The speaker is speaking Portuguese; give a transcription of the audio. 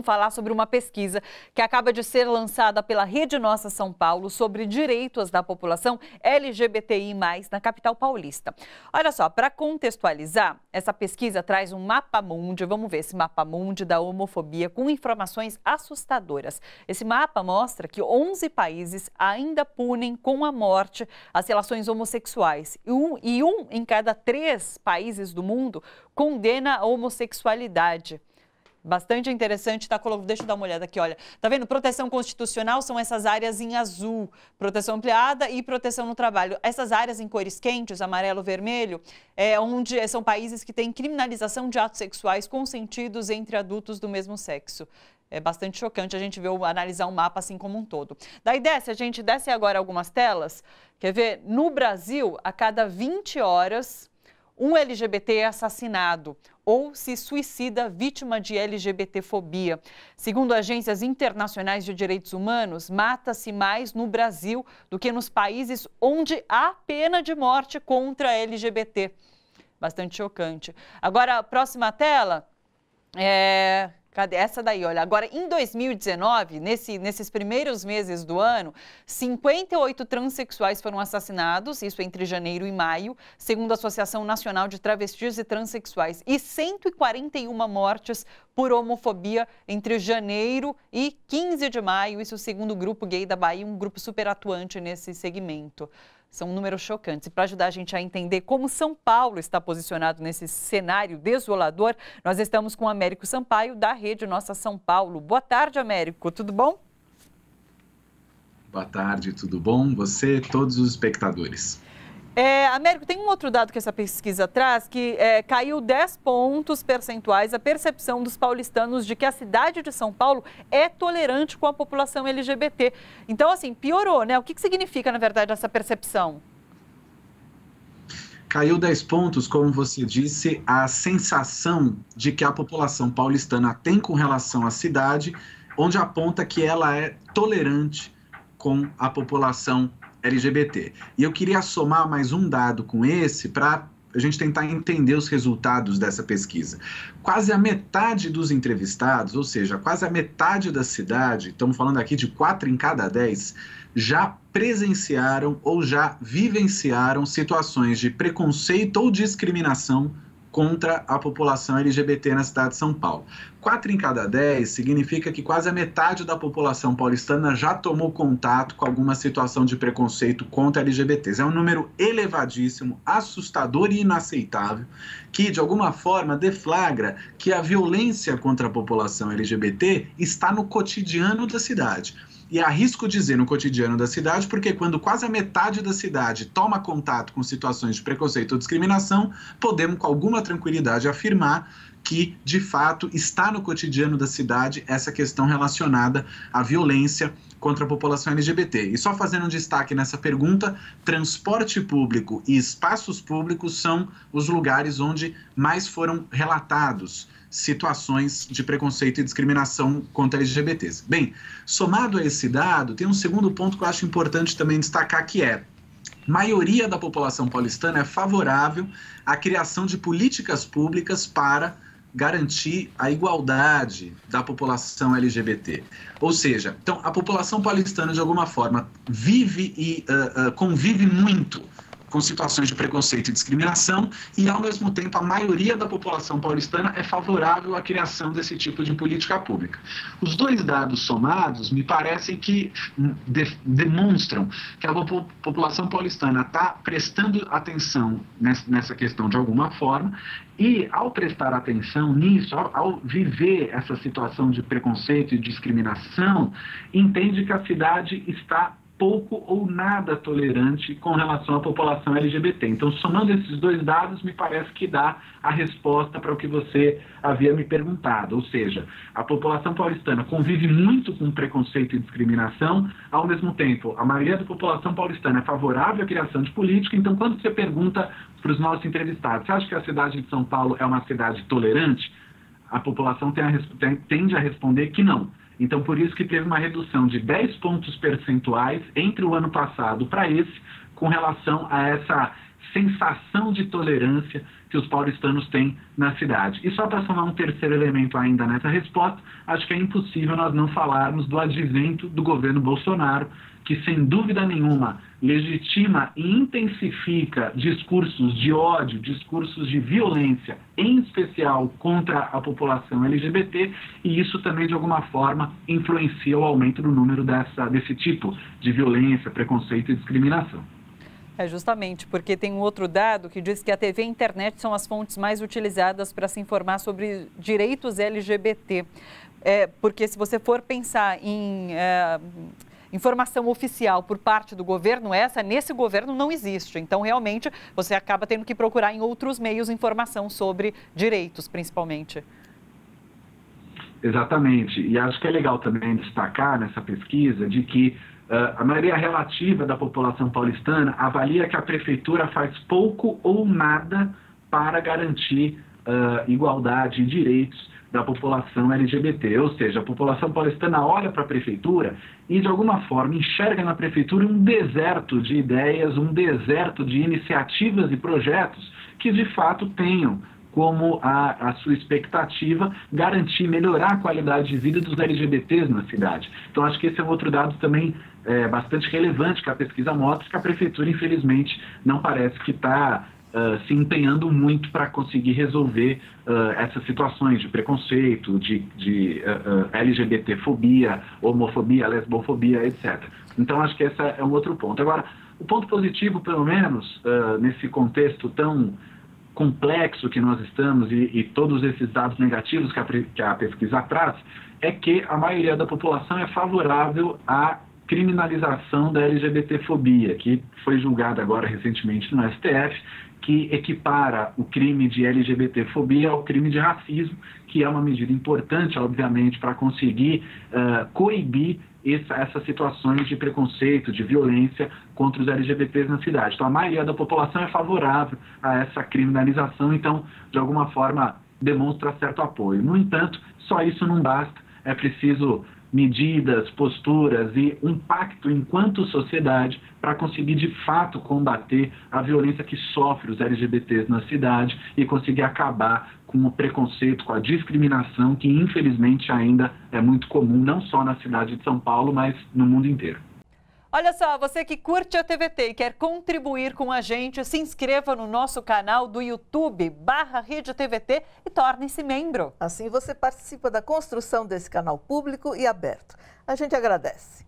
Falar sobre uma pesquisa que acaba de ser lançada pela Rede Nossa São Paulo sobre direitos da população LGBTI+, na capital paulista. Olha só, para contextualizar, essa pesquisa traz um mapa-mundi, vamos ver esse mapa-mundi da homofobia com informações assustadoras. Esse mapa mostra que 11 países ainda punem com a morte as relações homossexuais e um em cada 3 países do mundo condena a homossexualidade. Bastante interessante, tá colocando, deixa eu dar uma olhada aqui, olha, tá vendo? Proteção constitucional são essas áreas em azul, proteção ampliada e proteção no trabalho. Essas áreas em cores quentes, amarelo, vermelho, onde são países que têm criminalização de atos sexuais consentidos entre adultos do mesmo sexo. É bastante chocante a gente ver, analisar um mapa assim como um todo. Daí desce, a gente desce agora algumas telas, quer ver? No Brasil, a cada 20 horas... um LGBT é assassinado ou se suicida vítima de LGBTfobia. Segundo agências internacionais de direitos humanos, mata-se mais no Brasil do que nos países onde há pena de morte contra LGBT. Bastante chocante. Agora, a próxima tela Cadê essa daí? Olha, agora em 2019, nesses primeiros meses do ano, 58 transexuais foram assassinados, isso entre janeiro e maio, segundo a Associação Nacional de Travestis e Transsexuais, e 141 mortes por homofobia entre janeiro e 15 de maio, isso segundo o Grupo Gay da Bahia, um grupo super atuante nesse segmento. São números chocantes. E para ajudar a gente a entender como São Paulo está posicionado nesse cenário desolador, nós estamos com o Américo Sampaio, da Rede Nossa São Paulo. Boa tarde, Américo. Tudo bom? Boa tarde, tudo bom? Você, todos os espectadores. Américo, tem um outro dado que essa pesquisa traz, que caiu 10 pontos percentuais a percepção dos paulistanos de que a cidade de São Paulo é tolerante com a população LGBT. Então, assim, piorou, né? O que significa, na verdade, essa percepção? Caiu 10 pontos, como você disse, a sensação de que a população paulistana tem com relação à cidade, onde aponta que ela é tolerante com a população LGBT. E eu queria somar mais um dado com esse para a gente tentar entender os resultados dessa pesquisa. Quase a metade dos entrevistados, ou seja, quase a metade da cidade, estamos falando aqui de 4 em cada 10, já presenciaram ou já vivenciaram situações de preconceito ou discriminação contra a população LGBT na cidade de São Paulo. 4 em cada 10 significa que quase a metade da população paulistana já tomou contato com alguma situação de preconceito contra LGBTs. É um número elevadíssimo, assustador e inaceitável, que de alguma forma deflagra que a violência contra a população LGBT está no cotidiano da cidade. E arrisco dizer no cotidiano da cidade, porque quando quase a metade da cidade toma contato com situações de preconceito ou discriminação, podemos com alguma tranquilidade afirmar que, de fato, está no cotidiano da cidade essa questão relacionada à violência contra a população LGBT. E só fazendo um destaque nessa pergunta, transporte público e espaços públicos são os lugares onde mais foram relatados situações de preconceito e discriminação contra LGBTs. Bem, somado a esse dado, tem um segundo ponto que eu acho importante também destacar, que é: a maioria da população paulistana é favorável à criação de políticas públicas para garantir a igualdade da população LGBT. Ou seja, então, a população paulistana, de alguma forma, vive e convive muito com situações de preconceito e discriminação, e, ao mesmo tempo, a maioria da população paulistana é favorável à criação desse tipo de política pública. Os dois dados somados me parecem que demonstram que a população paulistana está prestando atenção nessa questão de alguma forma, e, ao prestar atenção nisso, ao viver essa situação de preconceito e discriminação, entende que a cidade está pouco ou nada tolerante com relação à população LGBT. Então, somando esses dois dados, me parece que dá a resposta para o que você havia me perguntado. Ou seja, a população paulistana convive muito com preconceito e discriminação, ao mesmo tempo, a maioria da população paulistana é favorável à criação de política. Então, quando você pergunta para os nossos entrevistados, você acha que a cidade de São Paulo é uma cidade tolerante? A população tende a responder que não. Então, por isso que teve uma redução de 10 pontos percentuais entre o ano passado para esse, com relação a essa sensação de tolerância que os paulistanos têm na cidade. E só para somar um terceiro elemento ainda nessa resposta, acho que é impossível nós não falarmos do advento do governo Bolsonaro, que sem dúvida nenhuma legitima e intensifica discursos de ódio, discursos de violência, em especial contra a população LGBT, e isso também de alguma forma influencia o aumento do número desse tipo de violência, preconceito e discriminação. É justamente porque tem um outro dado que diz que a TV e a internet são as fontes mais utilizadas para se informar sobre direitos LGBT. Porque se você for pensar em informação oficial por parte do governo, nesse governo não existe. Então, realmente, você acaba tendo que procurar em outros meios informação sobre direitos, principalmente. Exatamente. E acho que é legal também destacar nessa pesquisa de que a maioria relativa da população paulistana avalia que a prefeitura faz pouco ou nada para garantir igualdade e direitos da população LGBT. Ou seja, a população paulistana olha para a prefeitura e, de alguma forma, enxerga na prefeitura um deserto de ideias, um deserto de iniciativas e projetos que, de fato, tenham como a sua expectativa garantir, melhorar a qualidade de vida dos LGBTs na cidade. Então, acho que esse é um outro dado também bastante relevante que a pesquisa mostra, que a prefeitura, infelizmente, não parece que está se empenhando muito para conseguir resolver essas situações de preconceito, de LGBTfobia, homofobia, lesbofobia, etc. Então, acho que esse é um outro ponto. Agora, o ponto positivo, pelo menos, nesse contexto tão complexo que nós estamos e todos esses dados negativos que a pesquisa traz, é que a maioria da população é favorável à criminalização da LGBTfobia, que foi julgada agora recentemente no STF, que equipara o crime de LGBTfobia ao crime de racismo, que é uma medida importante, obviamente, para conseguir coibir essas situações de preconceito, de violência contra os LGBTs na cidade. Então, a maioria da população é favorável a essa criminalização, então, de alguma forma, demonstra certo apoio. No entanto, só isso não basta, é preciso medidas, posturas e um pacto enquanto sociedade para conseguir de fato combater a violência que sofre os LGBTs na cidade e conseguir acabar com o preconceito, com a discriminação que infelizmente ainda é muito comum, não só na cidade de São Paulo, mas no mundo inteiro. Olha só, você que curte a TVT e quer contribuir com a gente, se inscreva no nosso canal do YouTube, /RedeTVT e torne-se membro. Assim você participa da construção desse canal público e aberto. A gente agradece.